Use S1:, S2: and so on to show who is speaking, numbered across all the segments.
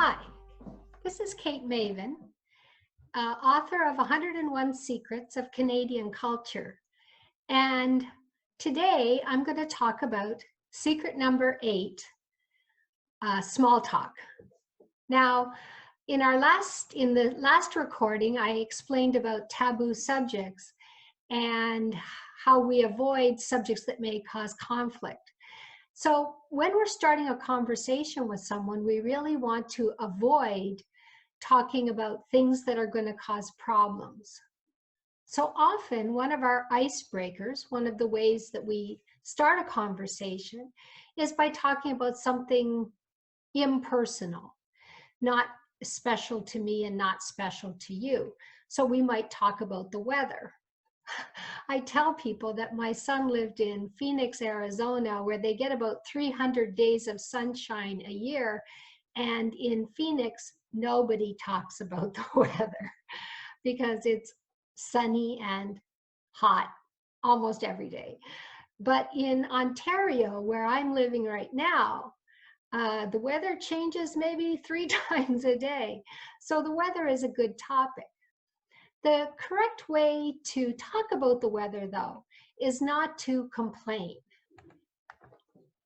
S1: Hi, this is Kate Maven, author of 101 Secrets of Canadian Culture. And today I'm going to talk about secret number 8, small talk. Now, in the last recording, I explained about taboo subjects and how we avoid subjects that may cause conflict. So when we're starting a conversation with someone, we really want to avoid talking about things that are going to cause problems. So often, one of our icebreakers, one of the ways that we start a conversation, is by talking about something impersonal, not special to me and not special to you. So we might talk about the weather. I tell people that my son lived in Phoenix, Arizona, where they get about 300 days of sunshine a year. And in Phoenix, nobody talks about the weather because it's sunny and hot almost every day. But in Ontario, where I'm living right now, the weather changes maybe 3 times a day. So the weather is a good topic. The correct way to talk about the weather, though, is not to complain.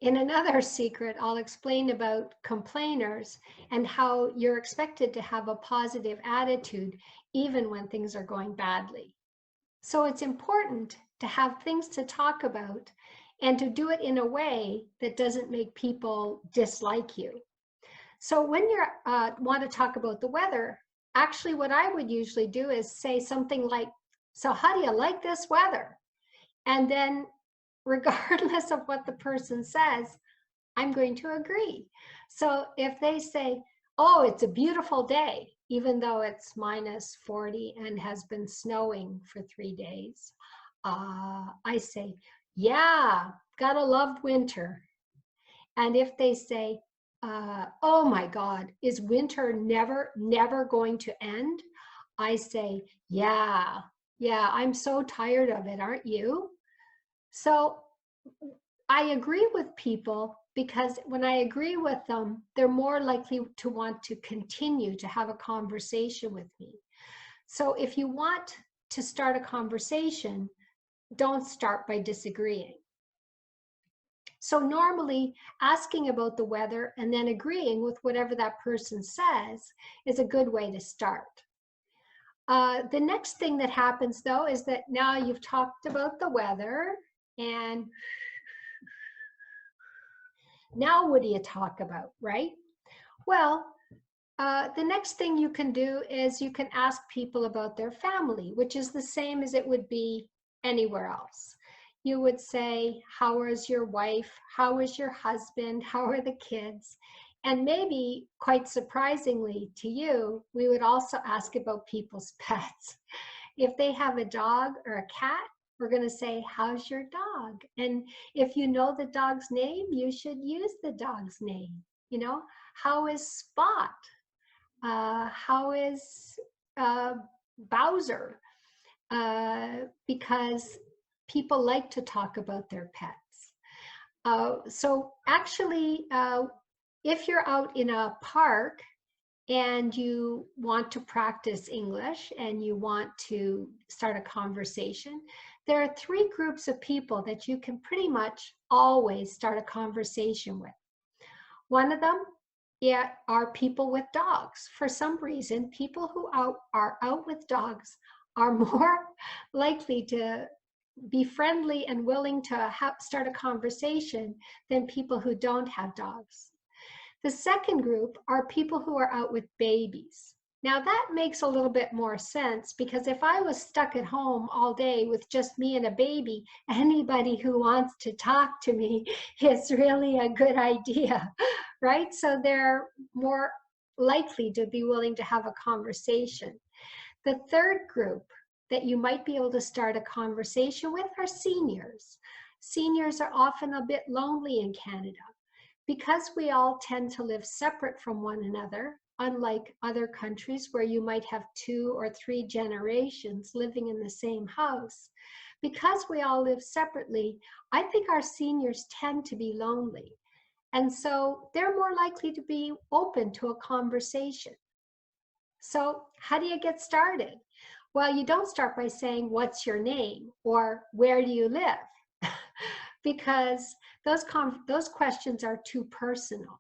S1: In another secret, I'll explain about complainers and how you're expected to have a positive attitude even when things are going badly. So it's important to have things to talk about and to do it in a way that doesn't make people dislike you. So when you want to talk about the weather, actually what I would usually do is say something like, "So how do you like this weather?" And then regardless of what the person says, I'm going to agree. So if they say, "Oh, it's a beautiful day," even though it's minus 40 and has been snowing for 3 days, I say, "Yeah, gotta love winter." And if they say, "Oh my God, is winter never going to end?" I say, yeah, I'm so tired of it, aren't you? So I agree with people because when I agree with them, they're more likely to want to continue to have a conversation with me. So if you want to start a conversation, don't start by disagreeing. So normally asking about the weather and then agreeing with whatever that person says is a good way to start. The next thing that happens though is that now you've talked about the weather, and now what do you talk about, right? Well, the next thing you can do is you can ask people about their family, which is the same as it would be anywhere else. You would say, "How is your wife? How is your husband? How are the kids?" And maybe, quite surprisingly to you, we would also ask about people's pets. If they have a dog or a cat, we're going to say, "How's your dog?" And if you know the dog's name, you should use the dog's name. You know, how is Spot? How is Bowser? Because people like to talk about their pets. So actually, if you're out in a park and you want to practice English and you want to start a conversation, there are 3 groups of people that you can pretty much always start a conversation with. One of them are people with dogs. For some reason, people who are out with dogs are more likely to be friendly and willing to start a conversation than people who don't have dogs. The second group are people who are out with babies. Now that makes a little bit more sense because if I was stuck at home all day with just me and a baby, anybody who wants to talk to me is really a good idea, right? So they're more likely to be willing to have a conversation. The third group that you might be able to start a conversation with are seniors. Seniors are often a bit lonely in Canada. Because we all tend to live separate from one another, unlike other countries where you might have 2 or 3 generations living in the same house, because we all live separately, I think our seniors tend to be lonely. And so they're more likely to be open to a conversation. So how do you get started? Well, you don't start by saying, what's your name? Or where do you live? Because those questions are too personal.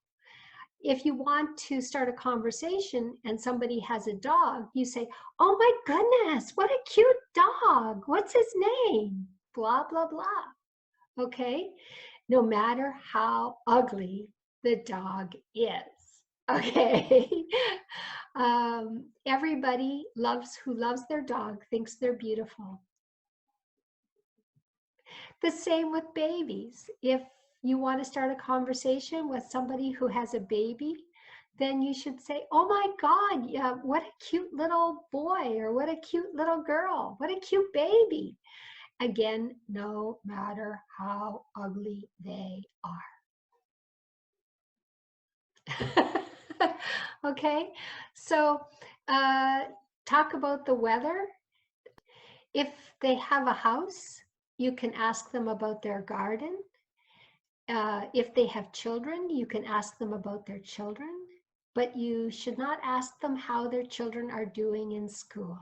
S1: If you want to start a conversation and somebody has a dog, you say, oh my goodness, what a cute dog. What's his name? Blah, blah, blah. Okay? No matter how ugly the dog is. Okay? Everybody who loves their dog thinks they're beautiful. The same with babies. If you want to start a conversation with somebody who has a baby, then you should say, oh my God, yeah, what a cute little boy, or what a cute little girl, what a cute baby. Again, no matter how ugly they are. Okay, so talk about the weather. If they have a house, you can ask them about their garden. If they have children, you can ask them about their children, but you should not ask them how their children are doing in school,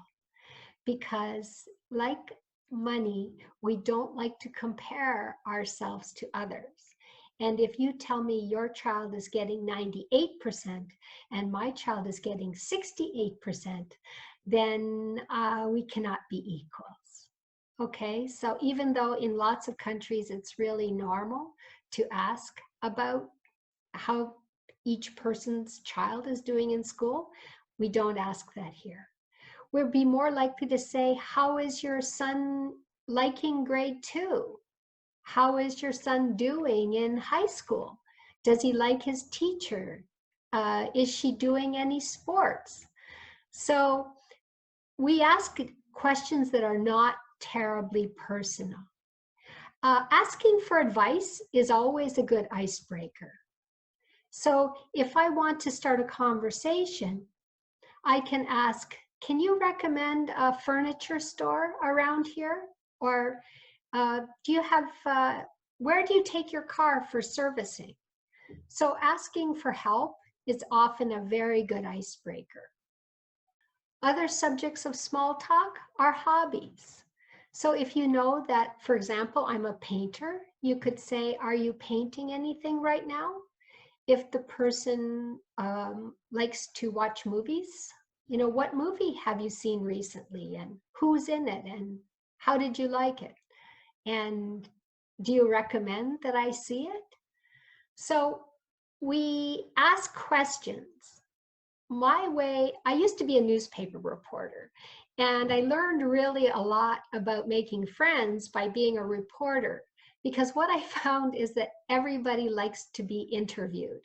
S1: because like money, we don't like to compare ourselves to others. And if you tell me your child is getting 98% and my child is getting 68%, then we cannot be equals. Okay, so even though in lots of countries it's really normal to ask about how each person's child is doing in school, we don't ask that here. We'll be more likely to say, how is your son liking grade 2? How is your son doing in high school? Does he like his teacher? Is she doing any sports? So we ask questions that are not terribly personal. Asking for advice is always a good icebreaker. So if I want to start a conversation, I can ask, can you recommend a furniture store around here? Or do you have, where do you take your car for servicing? So asking for help is often a very good icebreaker. Other subjects of small talk are hobbies. So if you know that, for example, I'm a painter, you could say, are you painting anything right now? If the person likes to watch movies, you know, what movie have you seen recently and who's in it and how did you like it? And do you recommend that I see it? So we ask questions. My way, I used to be a newspaper reporter, and I learned really a lot about making friends by being a reporter, because what I found is that everybody likes to be interviewed.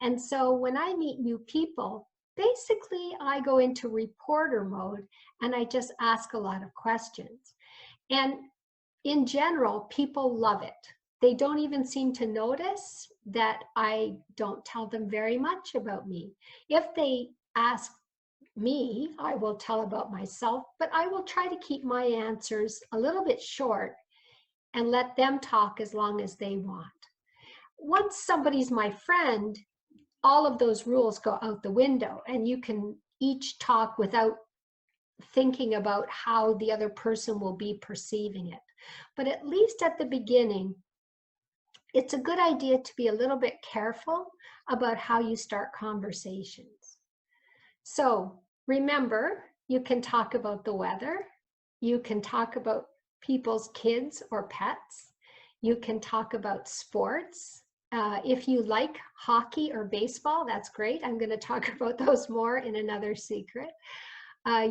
S1: And so when I meet new people, basically I go into reporter mode and I just ask a lot of questions. And in general, people love it. They don't even seem to notice that I don't tell them very much about me. If they ask me, I will tell about myself, but I will try to keep my answers a little bit short and let them talk as long as they want. Once somebody's my friend, all of those rules go out the window and you can each talk without thinking about how the other person will be perceiving it. But at least at the beginning, it's a good idea to be a little bit careful about how you start conversations. So remember, you can talk about the weather. You can talk about people's kids or pets. You can talk about sports. If you like hockey or baseball, that's great. I'm going to talk about those more in another secret.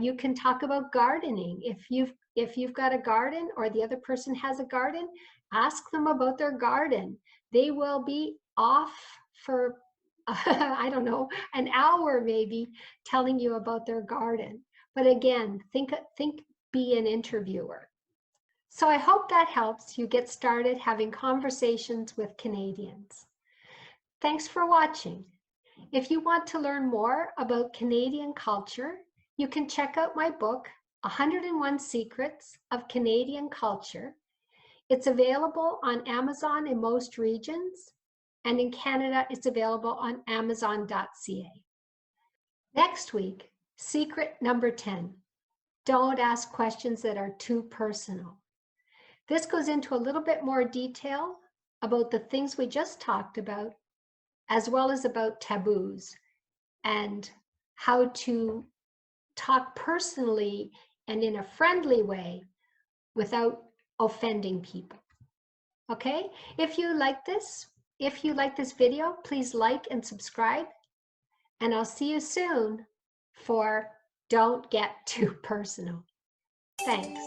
S1: You can talk about gardening. If you've got a garden or the other person has a garden, ask them about their garden. They will be off for, I don't know, an hour maybe telling you about their garden. But again, be an interviewer. So I hope that helps you get started having conversations with Canadians. Thanks for watching. If you want to learn more about Canadian culture, you can check out my book, 101 Secrets of Canadian Culture. It's available on Amazon in most regions. and in Canada, it's available on Amazon.ca. Next week, secret number 10, don't ask questions that are too personal. This goes into a little bit more detail about the things we just talked about, as well as about taboos and how to talk personally and in a friendly way without offending people. Okay? If you like this video, please like and subscribe, and I'll see you soon for Don't Get Too Personal. Thanks.